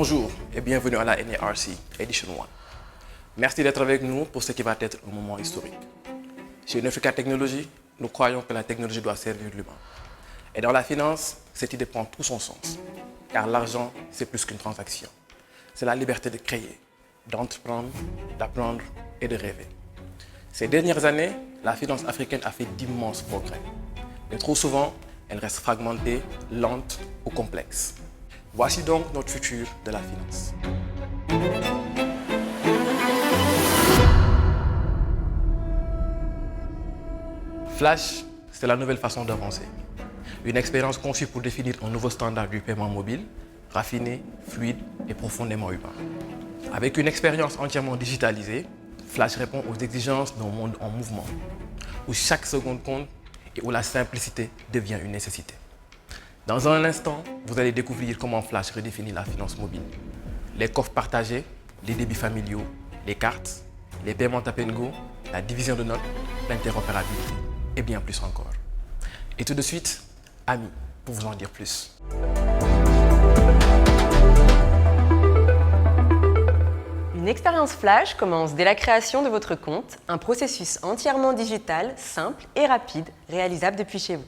Bonjour et bienvenue à la NARC Edition 1. Merci d'être avec nous pour ce qui va être un moment historique. Chez Nefrica Technologies, nous croyons que la technologie doit servir l'humain. Et dans la finance, cette idée prend tout son sens. Car l'argent, c'est plus qu'une transaction. C'est la liberté de créer, d'entreprendre, d'apprendre et de rêver. Ces dernières années, la finance africaine a fait d'immenses progrès. Mais trop souvent, elle reste fragmentée, lente ou complexe. Voici donc notre futur de la finance. Flash, c'est la nouvelle façon d'avancer. Une expérience conçue pour définir un nouveau standard du paiement mobile, raffiné, fluide et profondément humain. Avec une expérience entièrement digitalisée, Flash répond aux exigences d'un monde en mouvement, où chaque seconde compte et où la simplicité devient une nécessité. Dans un instant, vous allez découvrir comment Flash redéfinit la finance mobile. Les coffres partagés, les débits familiaux, les cartes, les paiements tap and go, la division de notes, l'interopérabilité et bien plus encore. Et tout de suite, Ami pour vous en dire plus. Une expérience Flash commence dès la création de votre compte, un processus entièrement digital, simple et rapide, réalisable depuis chez vous.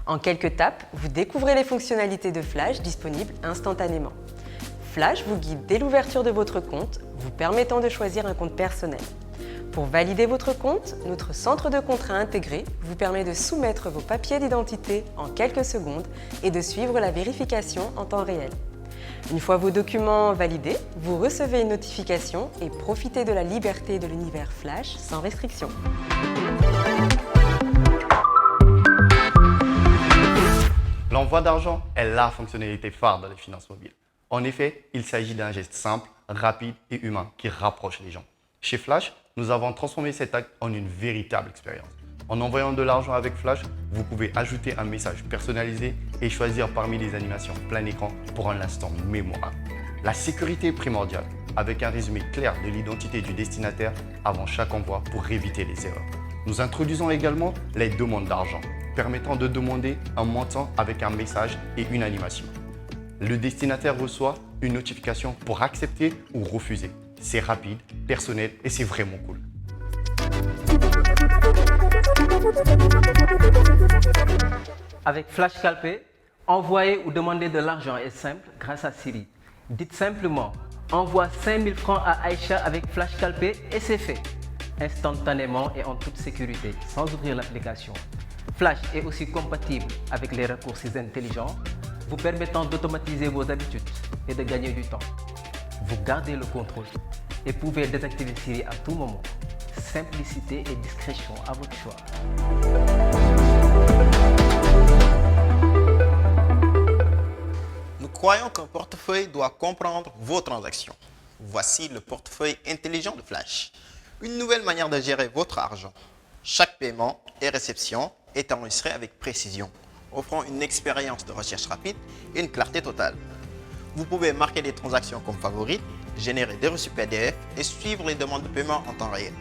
En quelques tapes, vous découvrez les fonctionnalités de Flash disponibles instantanément. Flash vous guide dès l'ouverture de votre compte, vous permettant de choisir un compte personnel. Pour valider votre compte, notre centre de contrat intégré vous permet de soumettre vos papiers d'identité en quelques secondes et de suivre la vérification en temps réel. Une fois vos documents validés, vous recevez une notification et profitez de la liberté de l'univers Flash sans restriction. L'envoi d'argent est la fonctionnalité phare dans les finances mobiles. En effet, il s'agit d'un geste simple, rapide et humain qui rapproche les gens. Chez Flash, nous avons transformé cet acte en une véritable expérience. En envoyant de l'argent avec Flash, vous pouvez ajouter un message personnalisé et choisir parmi les animations plein écran pour un instant mémorable. La sécurité est primordiale, avec un résumé clair de l'identité du destinataire avant chaque envoi pour éviter les erreurs. Nous introduisons également les demandes d'argent, permettant de demander un montant avec un message et une animation. Le destinataire reçoit une notification pour accepter ou refuser. C'est rapide, personnel et c'est vraiment cool. Avec Flash Calpé, envoyer ou demander de l'argent est simple grâce à Siri. Dites simplement « Envoie 5000 francs à Aïcha avec Flash Calpé » et c'est fait. Instantanément et en toute sécurité, sans ouvrir l'application. Flash est aussi compatible avec les raccourcis intelligents, vous permettant d'automatiser vos habitudes et de gagner du temps. Vous gardez le contrôle et pouvez désactiver Siri à tout moment. Simplicité et discrétion à votre choix. Nous croyons qu'un portefeuille doit comprendre vos transactions. Voici le portefeuille intelligent de Flash. Une nouvelle manière de gérer votre argent. Chaque paiement et réception est enregistré avec précision, offrant une expérience de recherche rapide et une clarté totale. Vous pouvez marquer des transactions comme favorites, générer des reçus PDF et suivre les demandes de paiement en temps réel.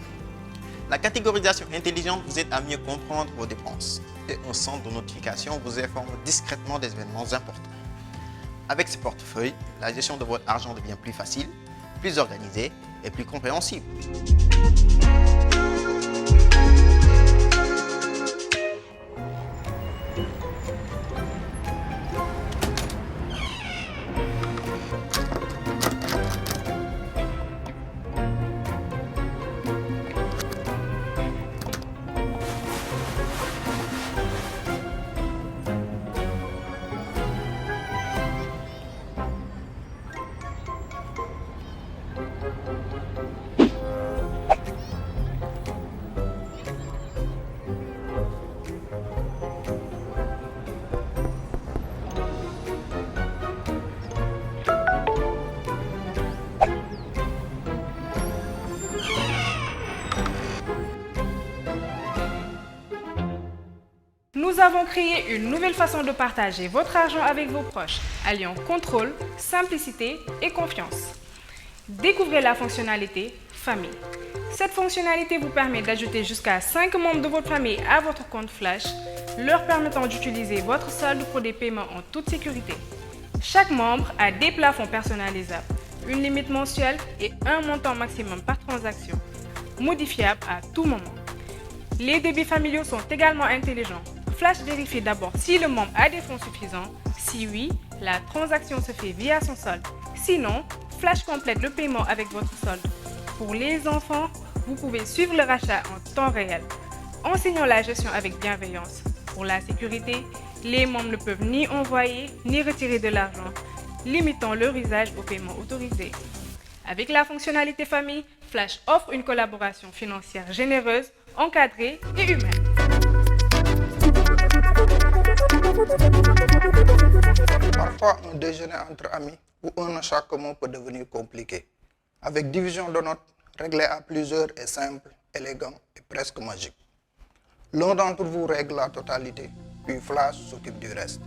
La catégorisation intelligente vous aide à mieux comprendre vos dépenses et un centre de notification vous informe discrètement des événements importants. Avec ce portefeuille, la gestion de votre argent devient plus facile, plus organisée et plus compréhensible. Nous avons créé une nouvelle façon de partager votre argent avec vos proches, alliant contrôle, simplicité et confiance. Découvrez la fonctionnalité Famille. Cette fonctionnalité vous permet d'ajouter jusqu'à 5 membres de votre famille à votre compte Flash, leur permettant d'utiliser votre solde pour des paiements en toute sécurité. Chaque membre a des plafonds personnalisables, une limite mensuelle et un montant maximum par transaction, modifiable à tout moment. Les débits familiaux sont également intelligents. Flash vérifie d'abord si le membre a des fonds suffisants. Si oui, la transaction se fait via son solde. Sinon, Flash complète le paiement avec votre solde. Pour les enfants, vous pouvez suivre le rachat en temps réel. Enseignons la gestion avec bienveillance. Pour la sécurité, les membres ne peuvent ni envoyer ni retirer de l'argent, limitant leur usage au paiement autorisé. Avec la fonctionnalité famille, Flash offre une collaboration financière généreuse, encadrée et humaine. Parfois, un déjeuner entre amis ou un achat commun peut devenir compliqué. Avec division de notes, régler à plusieurs est simple, élégant et presque magique. L'un d'entre vous règle la totalité, puis Flash s'occupe du reste.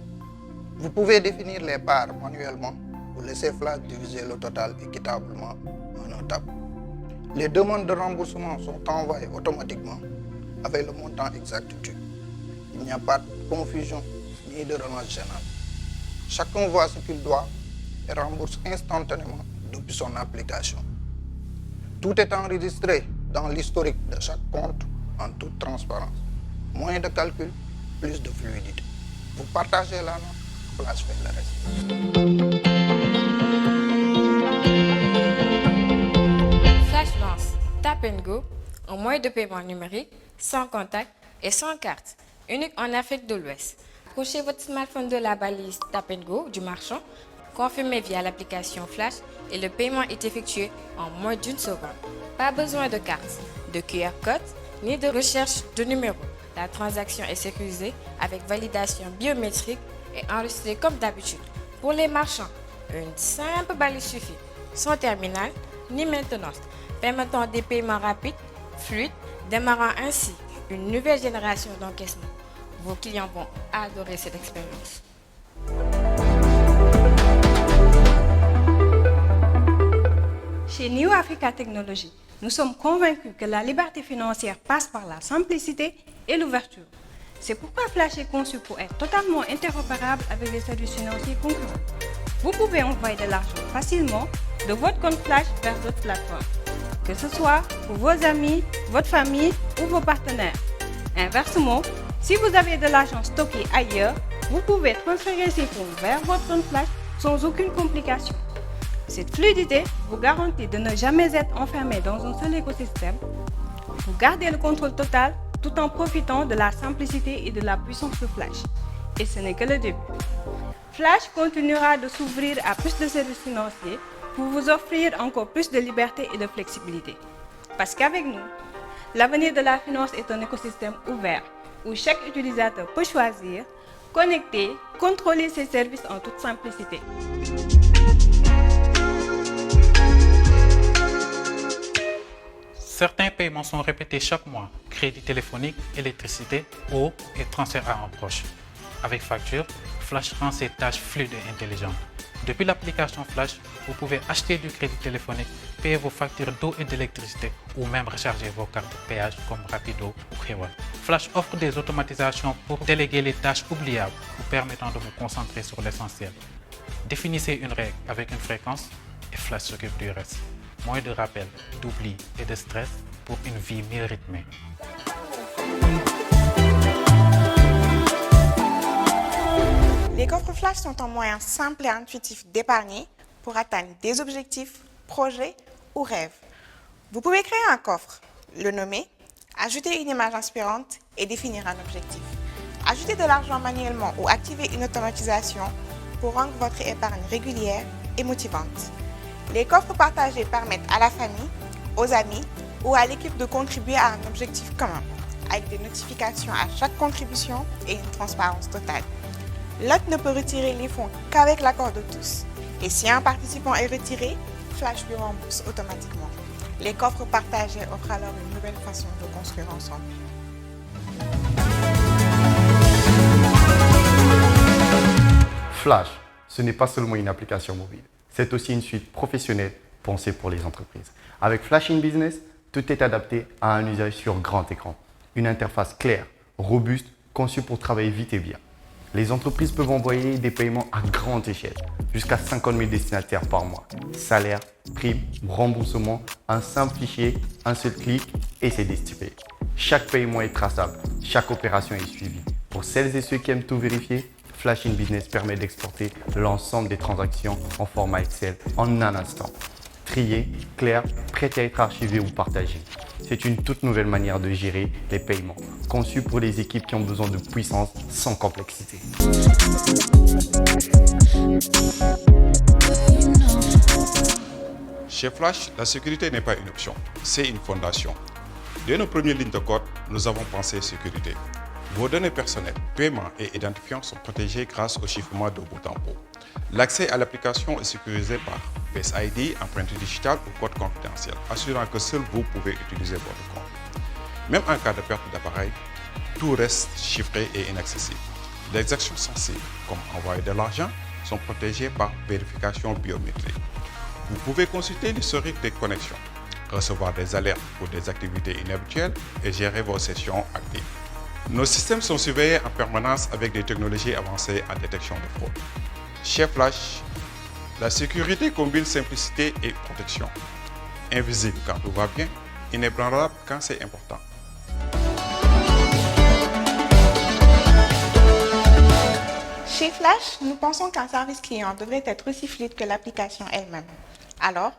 Vous pouvez définir les parts manuellement ou laisser Flash diviser le total équitablement en un tap. Les demandes de remboursement sont envoyées automatiquement avec le montant exact. Il n'y a pas de confusion ni de relance gênante. Chacun voit ce qu'il doit et rembourse instantanément depuis son application. Tout est enregistré dans l'historique de chaque compte en toute transparence. Moins de calcul, plus de fluidité. Vous partagez la note, Flash fait le reste. Flash lance Tap & Go, un moyen de paiement numérique, sans contact et sans carte, unique en Afrique de l'Ouest. Approchez votre smartphone de la balise Tap & Go du marchand, confirmez via l'application Flash et le paiement est effectué en moins d'une seconde. Pas besoin de carte, de QR code, ni de recherche de numéro. La transaction est sécurisée avec validation biométrique et enregistrée comme d'habitude. Pour les marchands, une simple balise suffit, sans terminal ni maintenance, permettant des paiements rapides, fluides, démarrant ainsi une nouvelle génération d'encaissement. Vos clients vont adorer cette expérience. Chez New Africa Technologies, nous sommes convaincus que la liberté financière passe par la simplicité et l'ouverture. C'est pourquoi Flash est conçu pour être totalement interopérable avec les services financiers concurrents. Vous pouvez envoyer de l'argent facilement de votre compte Flash vers d'autres plateformes, que ce soit pour vos amis, votre famille ou vos partenaires. Inversement, si vous avez de l'argent stocké ailleurs, vous pouvez transférer ces fonds vers votre compte Flash sans aucune complication. Cette fluidité vous garantit de ne jamais être enfermé dans un seul écosystème. Vous gardez le contrôle total tout en profitant de la simplicité et de la puissance de Flash. Et ce n'est que le début. Flash continuera de s'ouvrir à plus de services financiers pour vous offrir encore plus de liberté et de flexibilité. Parce qu'avec nous, l'avenir de la finance est un écosystème ouvert où chaque utilisateur peut choisir, connecter, contrôler ses services en toute simplicité. Certains paiements sont répétés chaque mois, crédit téléphonique, électricité, eau et transfert à un proche. Avec facture, Flash rend ces tâches fluides et intelligentes. Depuis l'application Flash, vous pouvez acheter du crédit téléphonique, payer vos factures d'eau et d'électricité ou même recharger vos cartes de péage comme Rapido ou Krewa. Flash offre des automatisations pour déléguer les tâches oubliables, vous permettant de vous concentrer sur l'essentiel. Définissez une règle avec une fréquence et Flash s'occupe du reste. Moins de rappels, d'oubli et de stress pour une vie mieux rythmée. Les coffres Flash sont un moyen simple et intuitif d'épargner pour atteindre des objectifs, projets ou rêves. Vous pouvez créer un coffre, le nommer, ajouter une image inspirante et définir un objectif. Ajouter de l'argent manuellement ou activer une automatisation pour rendre votre épargne régulière et motivante. Les coffres partagés permettent à la famille, aux amis ou à l'équipe de contribuer à un objectif commun, avec des notifications à chaque contribution et une transparence totale. L'hôte ne peut retirer les fonds qu'avec l'accord de tous. Et si un participant est retiré, Flash lui rembourse automatiquement. Les coffres partagés offrent alors une nouvelle façon de construire ensemble. Flash, ce n'est pas seulement une application mobile, c'est aussi une suite professionnelle pensée pour les entreprises. Avec Flash in Business, tout est adapté à un usage sur grand écran. Une interface claire, robuste, conçue pour travailler vite et bien. Les entreprises peuvent envoyer des paiements à grande échelle, jusqu'à 50 000 destinataires par mois. Salaire, prime, remboursement, un simple fichier, un seul clic et c'est distribué. Chaque paiement est traçable, chaque opération est suivie. Pour celles et ceux qui aiment tout vérifier, Flash in Business permet d'exporter l'ensemble des transactions en format Excel en un instant. Trié, clair, prêt à être archivé ou partagé. C'est une toute nouvelle manière de gérer les paiements, conçue pour les équipes qui ont besoin de puissance sans complexité. Chez Flash, la sécurité n'est pas une option, c'est une fondation. Dès nos premières lignes de code, nous avons pensé sécurité. Vos données personnelles, paiements et identifiants sont protégés grâce au chiffrement de bout en bout. L'accès à l'application est sécurisé par Face ID, empreinte digitale ou code confidentiel, assurant que seul vous pouvez utiliser votre compte. Même en cas de perte d'appareil, tout reste chiffré et inaccessible. Les actions sensibles, comme envoyer de l'argent, sont protégées par vérification biométrique. Vous pouvez consulter l'historique des connexions, recevoir des alertes pour des activités inhabituelles et gérer vos sessions actives. Nos systèmes sont surveillés en permanence avec des technologies avancées en détection de fraude. Chez Flash, la sécurité combine simplicité et protection. Invisible quand tout va bien, inébranlable quand c'est important. Chez Flash, nous pensons qu'un service client devrait être aussi fluide que l'application elle-même. Alors,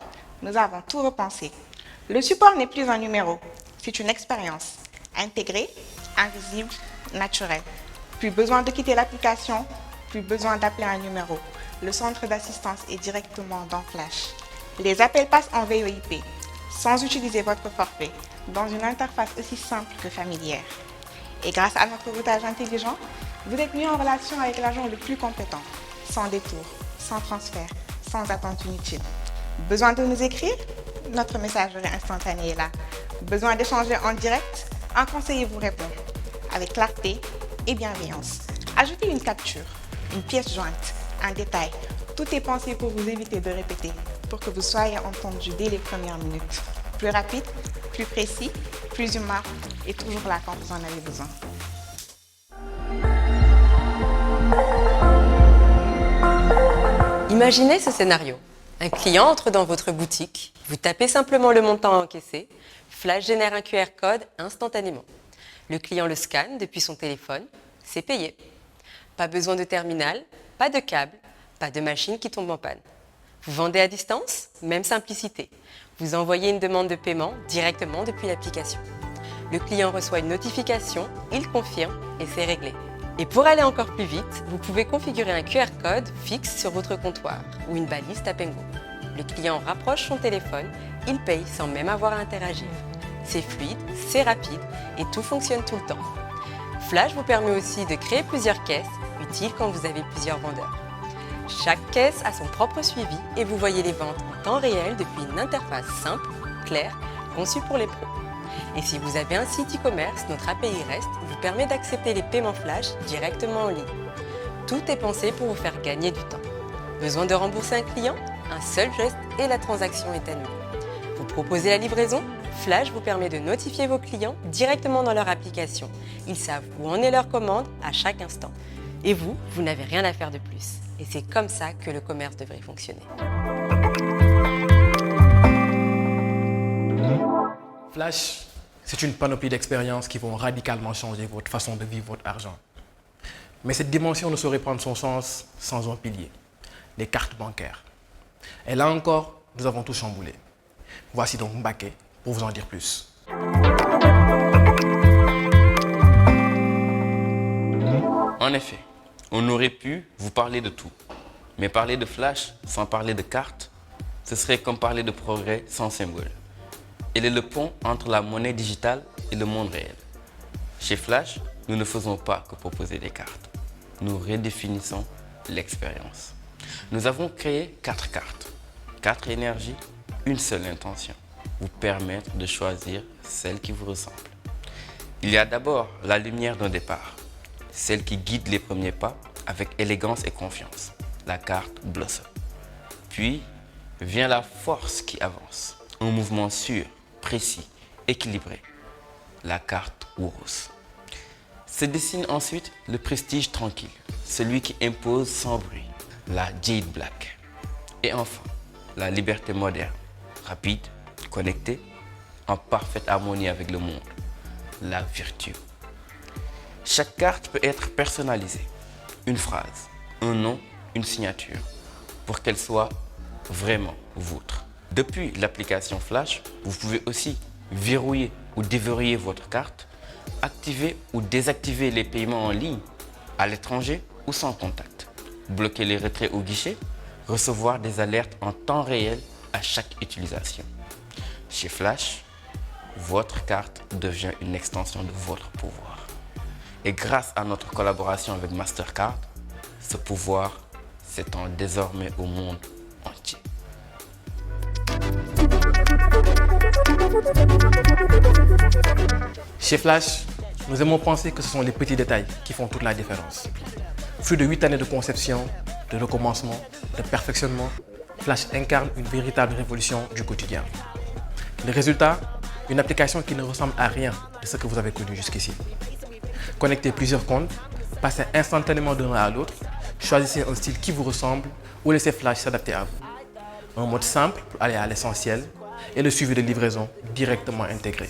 nous avons tout repensé. Le support n'est plus un numéro, c'est une expérience intégrée, invisible, naturelle. Plus besoin de quitter l'application, plus besoin d'appeler un numéro. Le centre d'assistance est directement dans Flash. Les appels passent en VoIP, sans utiliser votre forfait, dans une interface aussi simple que familière. Et grâce à notre routage intelligent, vous êtes mis en relation avec l'agent le plus compétent, sans détour, sans transfert, sans attente inutile. Besoin de nous écrire? Notre messagerie instantanée est là. Besoin d'échanger en direct? Un conseiller vous répond, avec clarté et bienveillance. Ajoutez une capture, une pièce jointe, un détail. Tout est pensé pour vous éviter de répéter, pour que vous soyez entendu dès les premières minutes. Plus rapide, plus précis, plus humain et toujours là quand vous en avez besoin. Imaginez ce scénario. Un client entre dans votre boutique, vous tapez simplement le montant à encaisser, Flash génère un QR code instantanément. Le client le scanne depuis son téléphone, c'est payé. Pas besoin de terminal, pas de câble, pas de machine qui tombe en panne. Vous vendez à distance? Même simplicité. Vous envoyez une demande de paiement directement depuis l'application. Le client reçoit une notification, il confirme et c'est réglé. Et pour aller encore plus vite, vous pouvez configurer un QR code fixe sur votre comptoir ou une balise Tap & Go. Le client rapproche son téléphone, il paye sans même avoir à interagir. C'est fluide, c'est rapide et tout fonctionne tout le temps. Flash vous permet aussi de créer plusieurs caisses, utiles quand vous avez plusieurs vendeurs. Chaque caisse a son propre suivi et vous voyez les ventes en temps réel depuis une interface simple, claire, conçue pour les pros. Et si vous avez un site e-commerce, notre API REST vous permet d'accepter les paiements Flash directement en ligne. Tout est pensé pour vous faire gagner du temps. Besoin de rembourser un client? Un seul geste et la transaction est annulée. Vous proposez la livraison? Flash vous permet de notifier vos clients directement dans leur application. Ils savent où en est leur commande à chaque instant. Et vous n'avez rien à faire de plus. Et c'est comme ça que le commerce devrait fonctionner. Flash, c'est une panoplie d'expériences qui vont radicalement changer votre façon de vivre votre argent. Mais cette dimension ne saurait prendre son sens sans un pilier, les cartes bancaires. Et là encore, nous avons tout chamboulé. Voici donc Mbaké pour vous en dire plus. En effet, on aurait pu vous parler de tout. Mais parler de Flash sans parler de cartes, ce serait comme parler de progrès sans symbole. Il est le pont entre la monnaie digitale et le monde réel. Chez Flash, nous ne faisons pas que proposer des cartes. Nous redéfinissons l'expérience. Nous avons créé 4 cartes. 4 énergies, une seule intention. Vous permettre de choisir celle qui vous ressemble. Il y a d'abord la lumière d'un départ. Celle qui guide les premiers pas avec élégance et confiance. La carte Blossom. Puis vient la force qui avance. Un mouvement sûr, précis, équilibré. La carte Urus. Se dessine ensuite le prestige tranquille, celui qui impose sans bruit, la Jade Black. Et enfin, la liberté moderne, rapide, connectée, en parfaite harmonie avec le monde, la Virtue. Chaque carte peut être personnalisée, une phrase, un nom, une signature, pour qu'elle soit vraiment vôtre. Depuis l'application Flash, vous pouvez aussi verrouiller ou déverrouiller votre carte, activer ou désactiver les paiements en ligne, à l'étranger ou sans contact, bloquer les retraits au guichet, recevoir des alertes en temps réel à chaque utilisation. Chez Flash, votre carte devient une extension de votre pouvoir. Et grâce à notre collaboration avec Mastercard, ce pouvoir s'étend désormais au monde entier. Chez Flash, nous aimons penser que ce sont les petits détails qui font toute la différence. Plus de 8 années de conception, de recommencement, de perfectionnement, Flash incarne une véritable révolution du quotidien. Le résultat, une application qui ne ressemble à rien de ce que vous avez connu jusqu'ici. Connectez plusieurs comptes, passez instantanément d'un à l'autre, choisissez un style qui vous ressemble ou laissez Flash s'adapter à vous. Un mode simple pour aller à l'essentiel et le suivi de livraison directement intégré.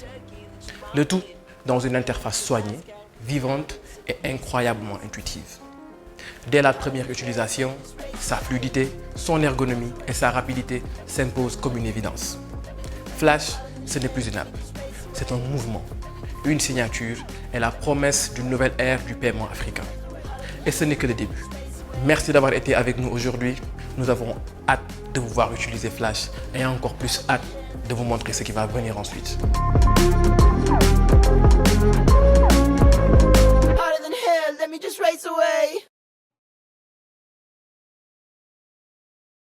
Le tout dans une interface soignée, vivante et incroyablement intuitive. Dès la première utilisation, sa fluidité, son ergonomie et sa rapidité s'imposent comme une évidence. Flash, ce n'est plus une app, c'est un mouvement, une signature et la promesse d'une nouvelle ère du paiement africain. Et ce n'est que le début. Merci d'avoir été avec nous aujourd'hui. Nous avons hâte de vous voir utiliser Flash et encore plus hâte de vous montrer ce qui va venir ensuite.